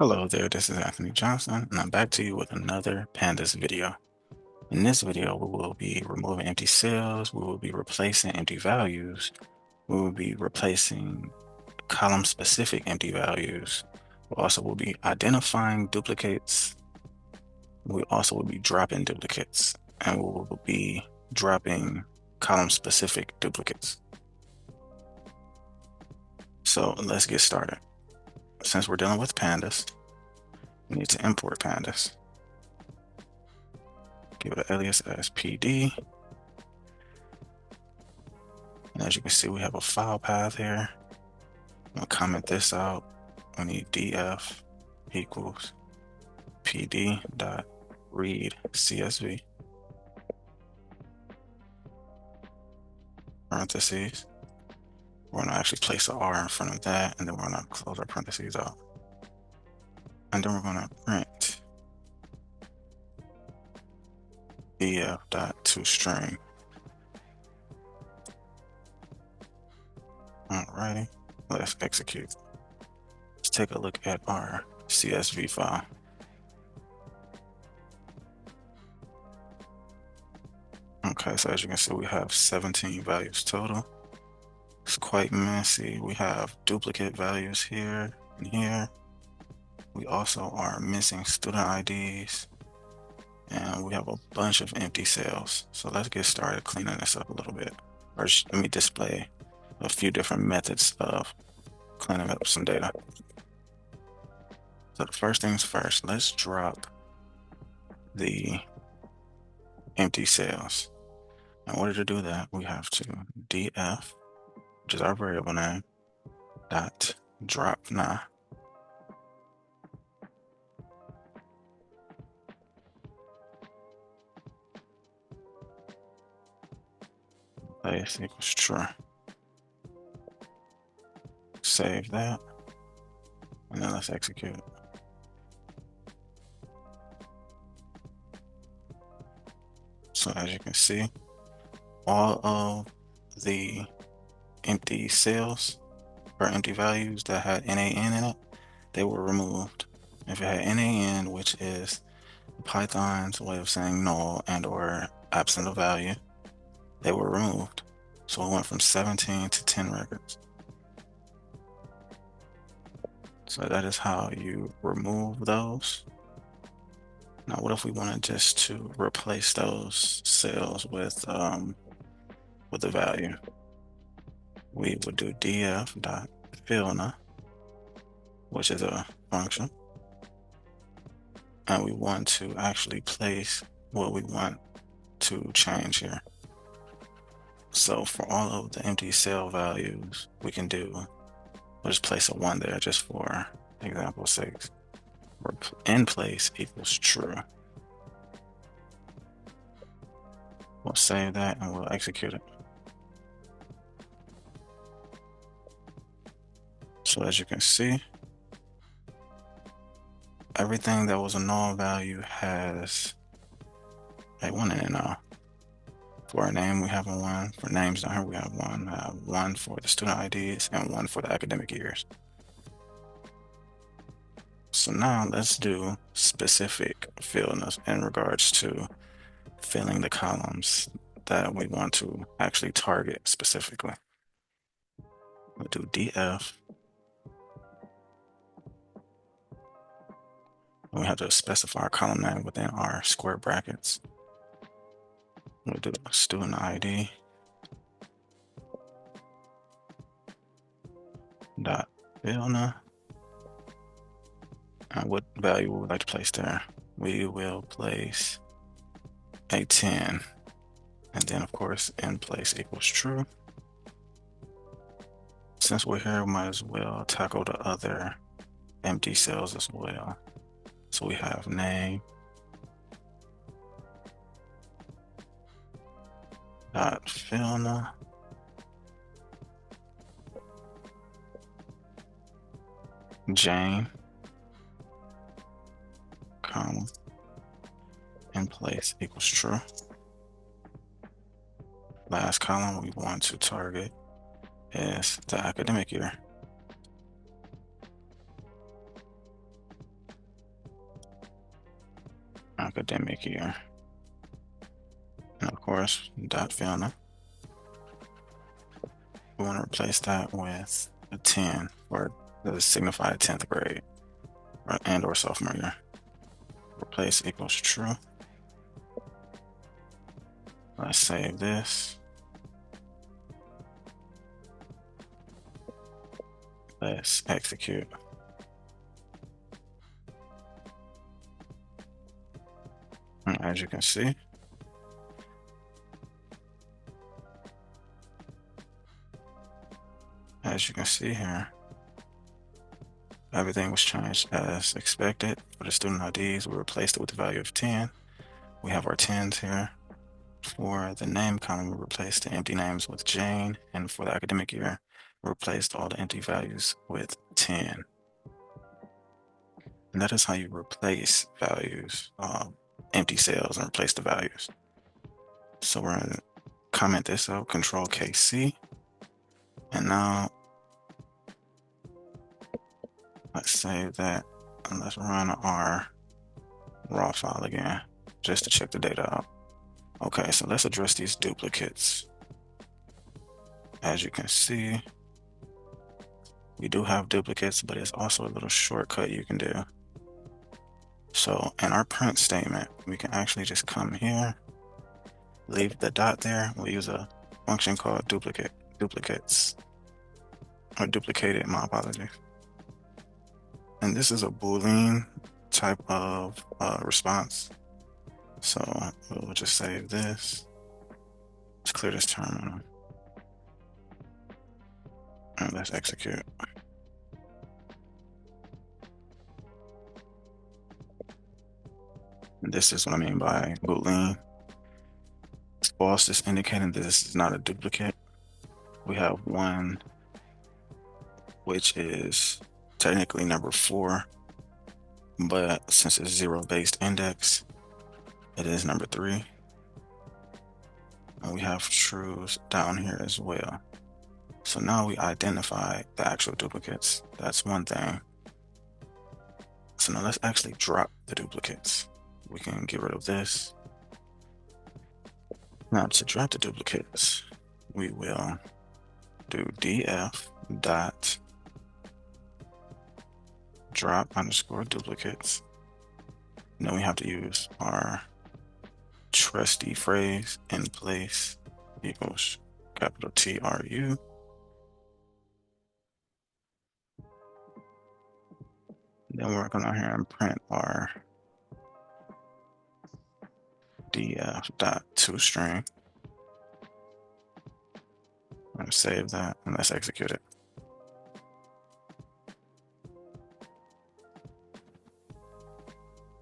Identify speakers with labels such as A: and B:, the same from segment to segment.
A: Hello there, this is Anthony Johnson, and I'm back to you with another Pandas video. In this video, we will be removing empty cells, we will be replacing empty values, we will be replacing column-specific empty values. We also will be identifying duplicates. We also will be dropping duplicates, and we will be dropping column-specific duplicates. So let's get started. Since we're dealing with pandas, we need to import pandas. Give it an alias as PD. And as you can see, we have a file path here. I'm gonna comment this out. We need df equals pd dot read csv parentheses. We're gonna actually place an R in front of that, and then we're gonna close our parentheses out. And then we're gonna print df dot toString. Alrighty, let's execute. Let's take a look at our CSV file. Okay, so as you can see, we have 17 values total. It's quite messy. We have duplicate values here and here. We also are missing student IDs, and we have a bunch of empty cells. So let's get started cleaning this up a little bit. Or let me display a few different methods of cleaning up some data. So the first things first, let's drop the empty cells. In order to do that, we have to df, which is our variable name, dot drop now. Place equals true. Save that, and then let's execute it. So as you can see, all of the empty cells or empty values that had NaN in it, they were removed. If it had NaN, which is Python's way of saying null and or absent of value, they were removed. So it went from 17 to 10 records. So that is how you remove those. Now, what if we wanted just to replace those cells with the value? We would do df dot fillna, which is a function, and we want to actually place what we want to change here. So for all of the empty cell values, we can do, we'll just place a 1 there just for example 6. In place equals true. We'll save that and we'll execute it. So as you can see, everything that was a null value has a 1 in it now. For our name, we have a 1. For names down here, we have 1. I have 1 for the student IDs and 1 for the academic years. So now let's do specific fillness in regards to filling the columns that we want to actually target specifically. We'll do df. We have to specify our column name within our square brackets. We'll do student ID dot fillna. And what value we would like to place there? We will place a 10. And then of course, in place equals true. Since we're here, we might as well tackle the other empty cells as well. So we have name dot fillna Jane, comma, in place equals true. Last column we want to target is the academic year. academic year. And of course, dot filner. We want to replace that with a 10 for the signified 10th grade or sophomore year. Replace equals true. Let's save this. Let's execute. And as you can see, here, everything was changed as expected. For the student IDs, we replaced it with the value of 10. We have our 10s here. For the name column, we replaced the empty names with Jane. And for the academic year, we replaced all the empty values with 10. And that is how you replace values, empty cells, and replace the values. So we're going to comment this out, Control KC. And now let's save that and let's run our raw file again, just to check the data out. Okay, so let's address these duplicates. As you can see, we do have duplicates, but it's also a little shortcut you can do. So in our print statement, we can actually just come here, leave the dot there. We'll use a function called duplicates, or duplicated, my apologies. And this is a Boolean type of response. So we'll just save this. Let's clear this terminal. And let's execute. And this is what I mean by Boolean. False is indicating that this is not a duplicate. We have one, which is technically number 4, but since it's zero-based index, it is number 3. And we have trues down here as well. So now we identify the actual duplicates. That's one thing. So now let's actually drop the duplicates. We can get rid of this. Now to drop the duplicates, we will do df dot drop underscore duplicates. And then we have to use our trusty phrase in place equals capital TRU. Then we're going to go here and print our df dot toString. I'm going to save that and let's execute it.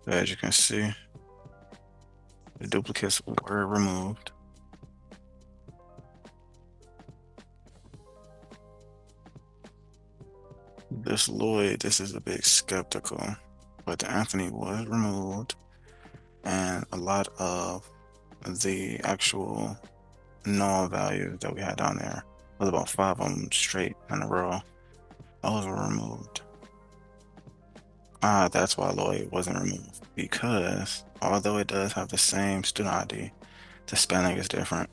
A: As you can see, the duplicates were removed. This Lloyd, this is a bit skeptical, but the Anthony was removed, and a lot of the actual null values that we had down there, was about 5 of them straight in a row, those were removed. That's why Lloyd wasn't removed, because although it does have the same student ID, the spelling is different.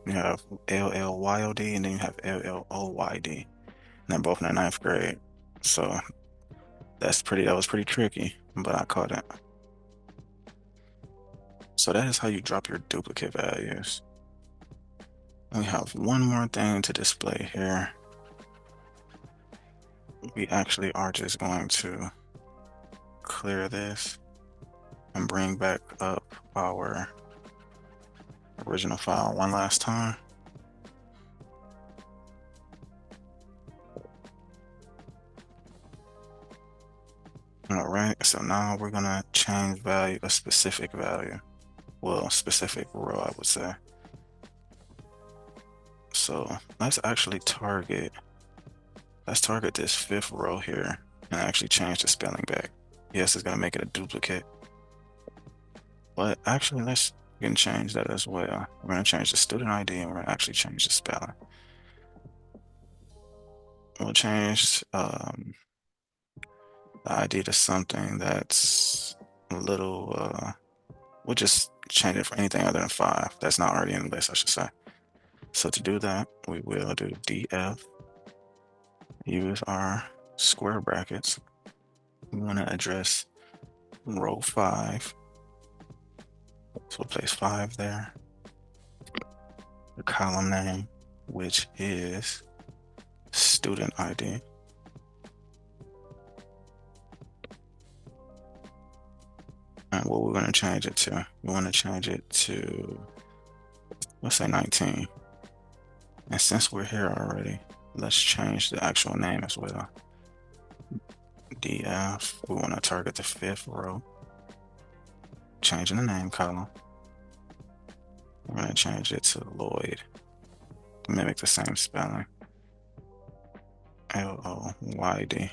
A: You have LLYOD and then you have LLOYD, and they're both in the 9th grade. So that was pretty tricky, but I caught it. So that is how you drop your duplicate values. We have one more thing to display here. We actually are just going to clear this and bring back up our original file one last time. All right, so now we're gonna change a specific value. Well, specific row, I would say. So let's target this 5th row here and actually change the spelling back. Yes, it's gonna make it a duplicate, but actually we can change that as well. We're gonna change the student ID and we're gonna actually change the spelling. We'll change the ID to something that's a little We'll just change it for anything other than 5. That's not already in the list, I should say. So to do that, we will do df, use our square brackets. We want to address row 5. So we'll place 5 there. The column name, which is student ID. And what we're going to change it to, we want to change it to, let's say 19. And since we're here already, let's change the actual name as well. df, we want to target the 5th row. Changing the name column. We're going to change it to Lloyd to mimic the same spelling. Lloyd.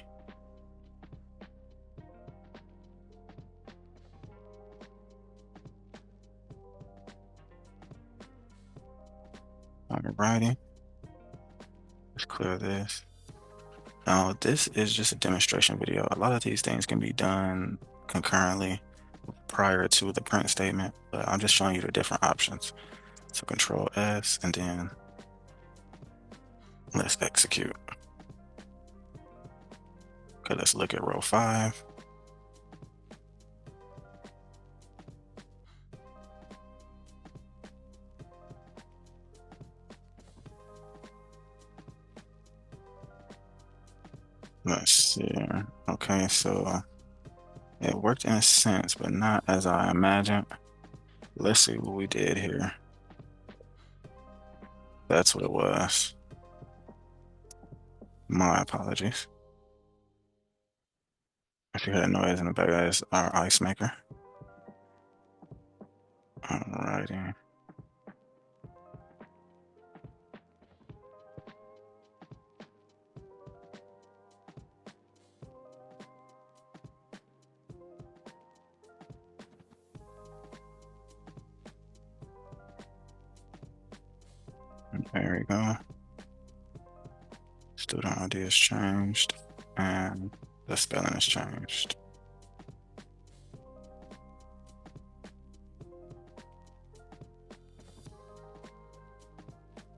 A: Alrighty, let's clear this. Now, this is just a demonstration video. A lot of these things can be done concurrently prior to the print statement, but I'm just showing you the different options. So Control S, and then let's execute. Okay, let's look at row 5. Let's see. Okay, so it worked in a sense, but not as I imagined. Let's see what we did here. That's what it was. My apologies. If you heard noise in the back, that is our ice maker. Alrighty. There we go. Student ID is changed and the spelling is changed.